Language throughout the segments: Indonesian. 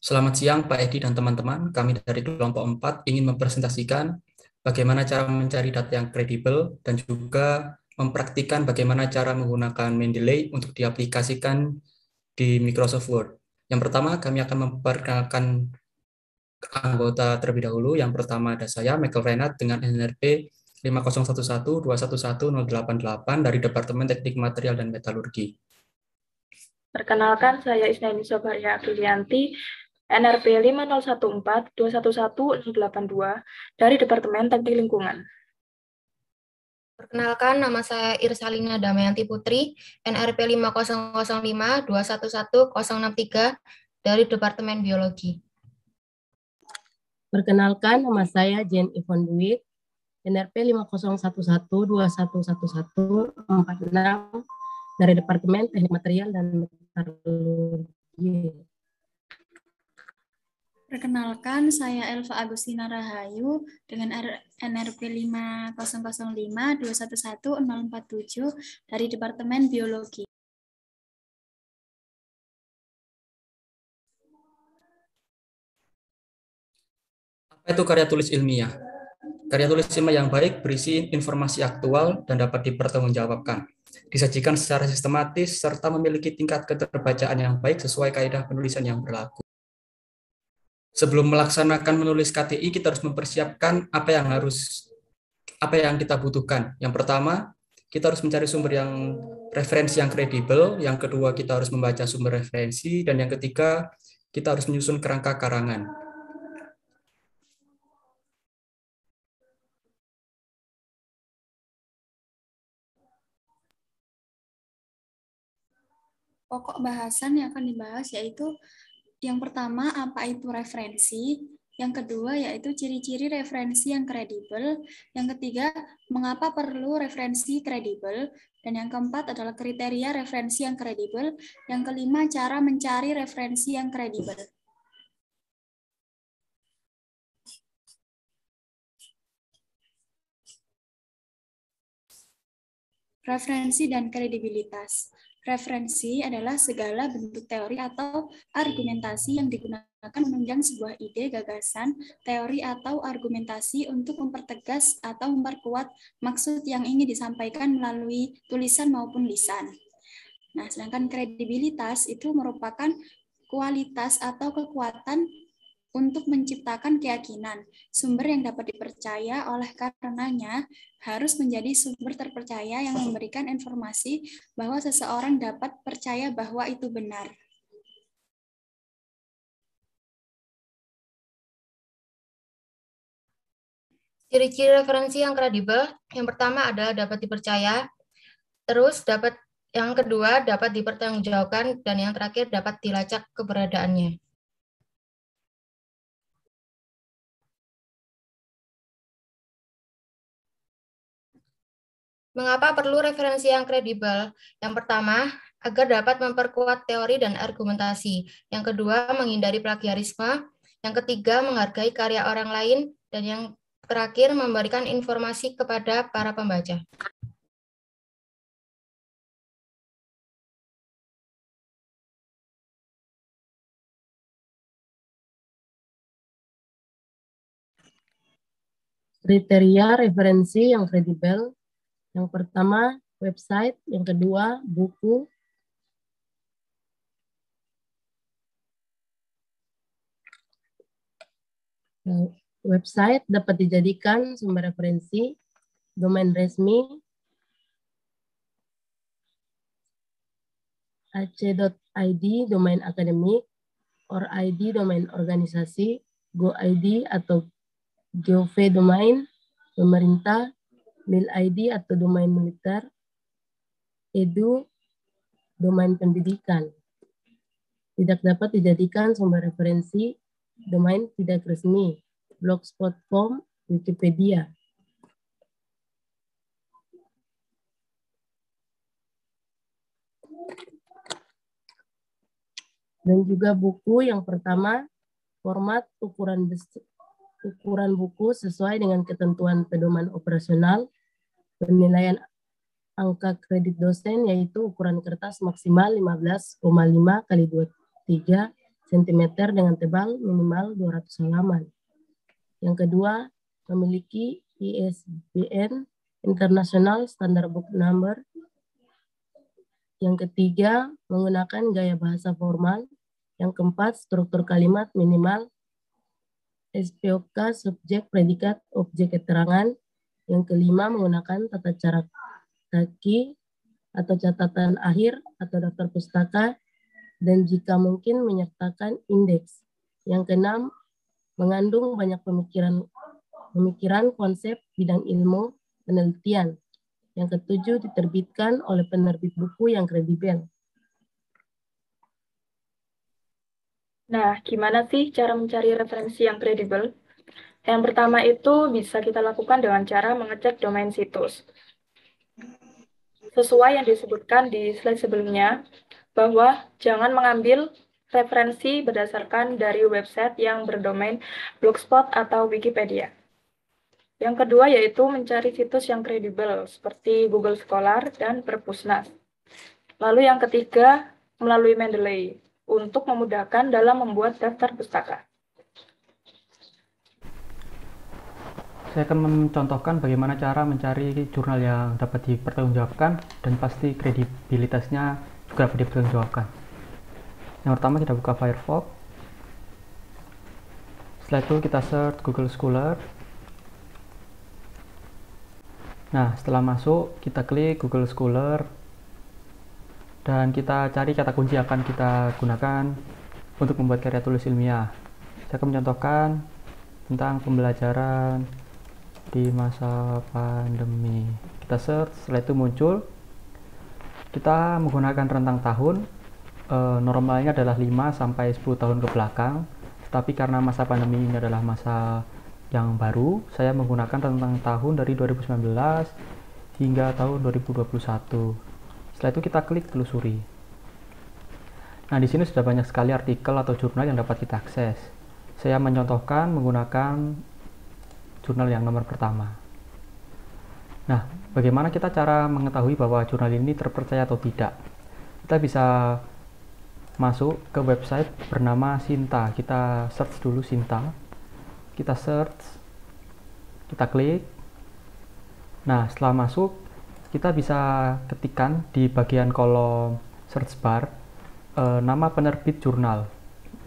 Selamat siang Pak Edi dan teman-teman. Kami dari kelompok 4 ingin mempresentasikan bagaimana cara mencari data yang kredibel dan juga mempraktikkan bagaimana cara menggunakan Mendeley untuk diaplikasikan di Microsoft Word. Yang pertama, kami akan memperkenalkan anggota terlebih dahulu. Yang pertama ada saya, Michael Renat dengan NRP 5011211088 dari Departemen Teknik Material dan Metalurgi. Perkenalkan, saya Isnaini Sobaria Aprilianti, NRP 5014211082 dari Departemen Teknik Lingkungan. Perkenalkan, nama saya Irsalina Damayanti Putri, NRP 5005211063 dari Departemen Biologi. Perkenalkan, nama saya Jen Ivon Dwi, NRP 5011211146 dari Departemen Teknik Material dan Metalurgi. Perkenalkan, saya Elva Agustina Rahayu dengan NRP 5005211047 dari Departemen Biologi. Apa itu karya tulis ilmiah? Karya tulis ilmiah yang baik berisi informasi aktual dan dapat dipertanggungjawabkan, disajikan secara sistematis, serta memiliki tingkat keterbacaan yang baik sesuai kaidah penulisan yang berlaku. Sebelum melaksanakan menulis KTI, kita harus mempersiapkan apa yang kita butuhkan. Yang pertama, kita harus mencari sumber yang referensi yang kredibel. Yang kedua, kita harus membaca sumber referensi. Dan yang ketiga, kita harus menyusun kerangka karangan. Pokok bahasan yang akan dibahas yaitu yang pertama, apa itu referensi? Yang kedua, yaitu ciri-ciri referensi yang kredibel. Yang ketiga, mengapa perlu referensi kredibel. Dan yang keempat adalah kriteria referensi yang kredibel. Yang kelima, cara mencari referensi yang kredibel. Referensi dan kredibilitas. Referensi adalah segala bentuk teori atau argumentasi yang digunakan menunjang sebuah ide, gagasan, teori, atau argumentasi untuk mempertegas atau memperkuat maksud yang ingin disampaikan melalui tulisan maupun lisan. Nah, sedangkan kredibilitas itu merupakan kualitas atau kekuatan untuk menciptakan keyakinan. Sumber yang dapat dipercaya oleh karenanya harus menjadi sumber terpercaya yang memberikan informasi bahwa seseorang dapat percaya bahwa itu benar. Ciri-ciri referensi yang kredibel, yang pertama adalah dapat dipercaya, yang kedua dapat dipertanggungjawabkan, dan yang terakhir dapat dilacak keberadaannya. Mengapa perlu referensi yang kredibel? Yang pertama, agar dapat memperkuat teori dan argumentasi. Yang kedua, menghindari plagiarisme. Yang ketiga, menghargai karya orang lain. Dan yang terakhir, memberikan informasi kepada para pembaca. Kriteria referensi yang kredibel. Yang pertama, website. Yang kedua, buku. Website dapat dijadikan sumber referensi. Domain resmi. ac.id, domain akademik. or.id, domain organisasi. go.id atau gov domain pemerintah. Mail ID atau domain militer, edu, domain pendidikan. Tidak dapat dijadikan sumber referensi, domain tidak resmi, blogspot.com, Wikipedia. Dan juga buku yang pertama, format ukuran buku sesuai dengan ketentuan pedoman operasional. Penilaian angka kredit dosen yaitu ukuran kertas maksimal 15,5 kali 23 cm dengan tebal minimal 200 halaman. Yang kedua, memiliki ISBN International Standard Book Number. Yang ketiga, menggunakan gaya bahasa formal. Yang keempat, struktur kalimat minimal SPOK, subjek, predikat, objek keterangan. Yang kelima, menggunakan tata cara kaki atau catatan akhir atau daftar pustaka, dan jika mungkin menyertakan indeks. Yang keenam, mengandung banyak pemikiran konsep bidang ilmu penelitian. Yang ketujuh, diterbitkan oleh penerbit buku yang kredibel. Nah, gimana sih cara mencari referensi yang kredibel? Yang pertama itu bisa kita lakukan dengan cara mengecek domain situs. Sesuai yang disebutkan di slide sebelumnya, bahwa jangan mengambil referensi berdasarkan dari website yang berdomain Blogspot atau Wikipedia. Yang kedua yaitu mencari situs yang kredibel seperti Google Scholar dan Perpusnas. Lalu yang ketiga, melalui Mendeley untuk memudahkan dalam membuat daftar pustaka. Saya akan mencontohkan bagaimana cara mencari jurnal yang dapat dipertanggungjawabkan dan pasti kredibilitasnya juga dapat dipertanggungjawabkan. Yang pertama kita buka Firefox. Setelah itu kita search Google Scholar. Nah, setelah masuk kita klik Google Scholar dan kita cari kata kunci yang akan kita gunakan untuk membuat karya tulis ilmiah. Saya akan mencontohkan tentang pembelajaran di masa pandemi. Kita search, setelah itu muncul. Kita menggunakan rentang tahun, normalnya adalah 5 sampai 10 tahun ke belakang, tetapi karena masa pandemi ini adalah masa yang baru, saya menggunakan rentang tahun dari 2019 hingga tahun 2021. Setelah itu kita klik telusuri. Nah, di sini sudah banyak sekali artikel atau jurnal yang dapat kita akses. Saya mencontohkan menggunakan jurnal yang nomor pertama. Nah, bagaimana kita cara mengetahui bahwa jurnal ini terpercaya atau tidak? Kita bisa masuk ke website bernama Sinta. Kita search dulu Sinta. Kita search, kita klik. Nah, setelah masuk, kita bisa ketikkan di bagian kolom search bar nama penerbit jurnal.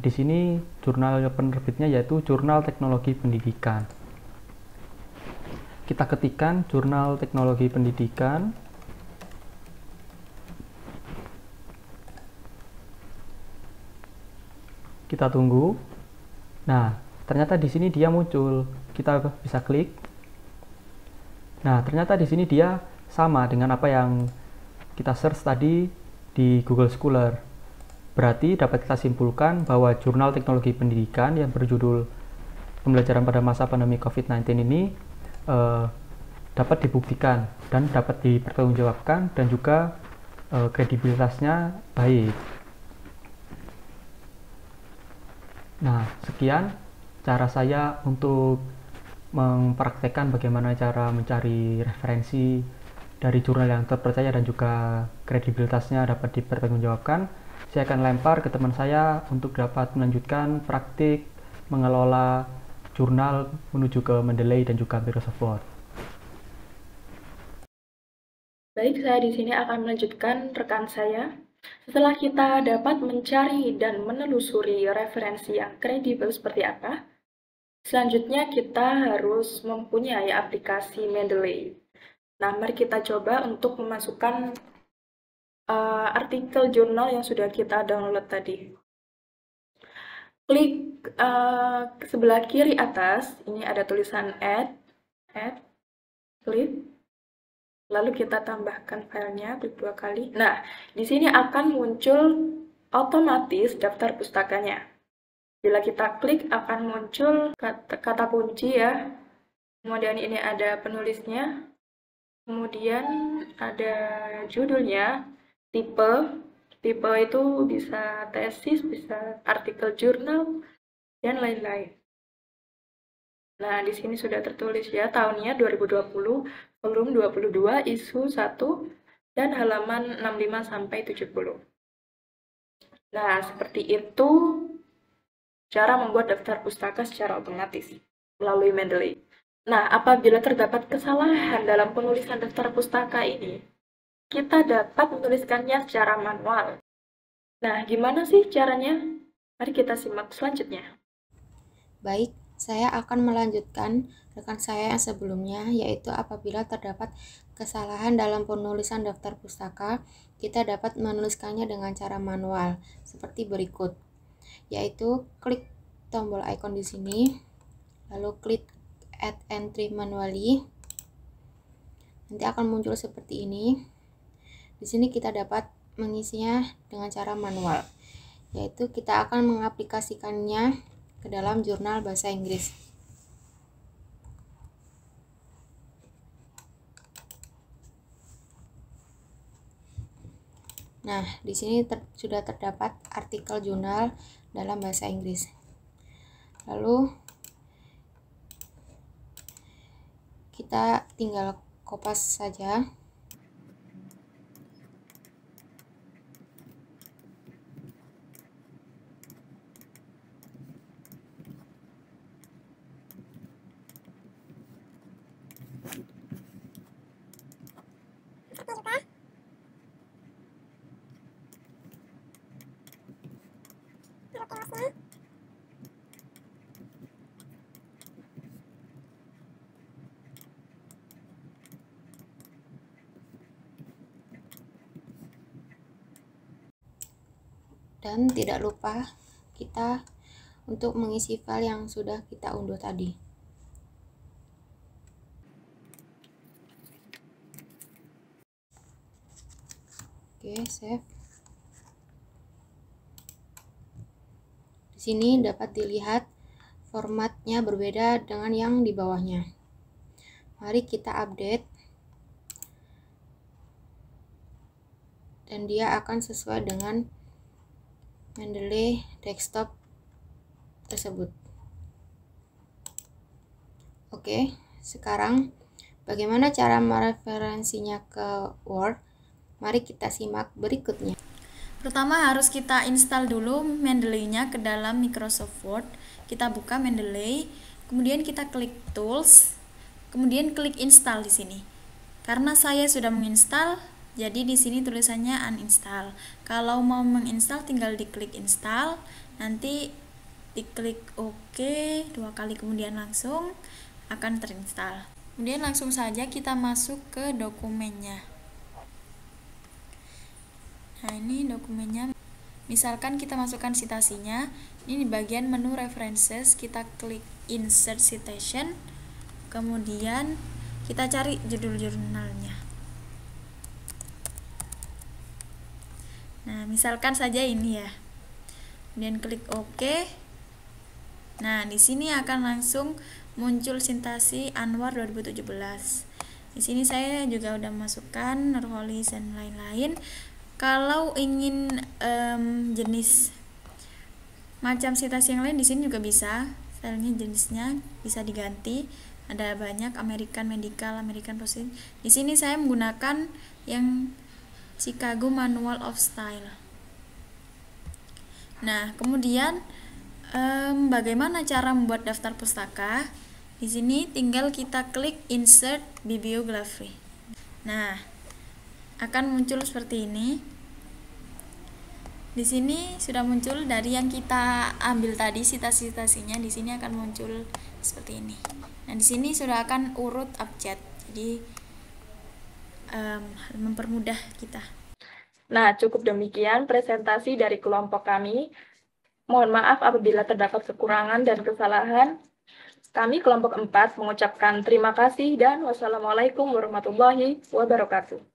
Di sini jurnal penerbitnya yaitu Jurnal Teknologi Pendidikan. Kita ketikkan Jurnal Teknologi Pendidikan. Kita tunggu. Nah, ternyata di sini dia muncul. Kita bisa klik. Nah, ternyata di sini dia sama dengan apa yang kita search tadi di Google Scholar. Berarti dapat kita simpulkan bahwa Jurnal Teknologi Pendidikan yang berjudul Pembelajaran pada Masa Pandemi COVID-19 ini dapat dibuktikan dan dapat dipertanggungjawabkan dan juga kredibilitasnya baik. Nah, sekian cara saya untuk mempraktekkan bagaimana cara mencari referensi dari jurnal yang terpercaya dan juga kredibilitasnya dapat dipertanggungjawabkan. Saya akan lempar ke teman saya untuk dapat melanjutkan praktik mengelola jurnal menuju ke Mendeley dan juga Microsoft Word. Baik, saya di sini akan melanjutkan rekan saya. Setelah kita dapat mencari dan menelusuri referensi yang kredibel seperti apa, selanjutnya kita harus mempunyai aplikasi Mendeley. Nah, mari kita coba untuk memasukkan artikel jurnal yang sudah kita download tadi. Klik sebelah kiri atas, ini ada tulisan add, klik. Lalu kita tambahkan filenya, klik 2 kali. Nah, di sini akan muncul otomatis daftar pustakanya. Bila kita klik akan muncul kata kunci ya. Kemudian ini ada penulisnya. Kemudian ada judulnya, tipe itu bisa tesis, bisa artikel jurnal, dan lain-lain. Nah, di sini sudah tertulis ya, tahunnya 2020, volume 22, isu 1, dan halaman 65-70. Nah, seperti itu cara membuat daftar pustaka secara otomatis melalui Mendeley. Nah, apabila terdapat kesalahan dalam penulisan daftar pustaka ini, kita dapat menuliskannya secara manual. Nah, gimana sih caranya? Mari kita simak selanjutnya. Baik, saya akan melanjutkan rekan saya yang sebelumnya, yaitu apabila terdapat kesalahan dalam penulisan daftar pustaka, kita dapat menuliskannya dengan cara manual, seperti berikut, yaitu klik tombol icon di sini, lalu klik Add Entry Manually, nanti akan muncul seperti ini. Di sini kita dapat mengisinya dengan cara manual, yaitu kita akan mengaplikasikannya ke dalam jurnal bahasa Inggris. Nah, di sini sudah terdapat artikel jurnal dalam bahasa Inggris. Lalu kita tinggal kopas saja. Dan tidak lupa kita untuk mengisi file yang sudah kita unduh tadi. Oke, save. Di sini dapat dilihat formatnya berbeda dengan yang di bawahnya. Mari kita update. Dan dia akan sesuai dengan Mendeley desktop tersebut. Oke, sekarang bagaimana cara mereferensinya ke Word? Mari kita simak berikutnya. Pertama harus kita install dulu Mendeley-nya ke dalam Microsoft Word. Kita buka Mendeley, kemudian kita klik Tools, kemudian klik Install di sini. Karena saya sudah menginstal, jadi di sini tulisannya uninstall. Kalau mau menginstal tinggal diklik install, nanti diklik OK 2 kali kemudian langsung akan terinstall. Kemudian langsung saja kita masuk ke dokumennya. Nah, ini dokumennya. Misalkan kita masukkan citasinya, ini di bagian menu references kita klik insert citation, kemudian kita cari judul jurnalnya. Nah, misalkan saja ini ya. Kemudian klik OK. Nah, di sini akan langsung muncul Sintasi Anwar 2017. Di sini saya juga udah masukkan Nurholis dan lain-lain. Kalau ingin jenis macam citasi yang lain di sini juga bisa. Filenya jenisnya bisa diganti. Ada banyak, American Medical, American Position. Di sini saya menggunakan yang Chicago Manual of Style. Nah, kemudian bagaimana cara membuat daftar pustaka? Di sini tinggal kita klik Insert Bibliography. Nah, akan muncul seperti ini. Di sini sudah muncul dari yang kita ambil tadi citasi-citasinya. Di sini akan muncul seperti ini. Nah, di sini sudah akan urut abjad. Jadi mempermudah kita. Nah, cukup demikian presentasi dari kelompok kami. Mohon maaf apabila terdapat kekurangan dan kesalahan. Kami kelompok 4 mengucapkan terima kasih dan wassalamualaikum warahmatullahi wabarakatuh.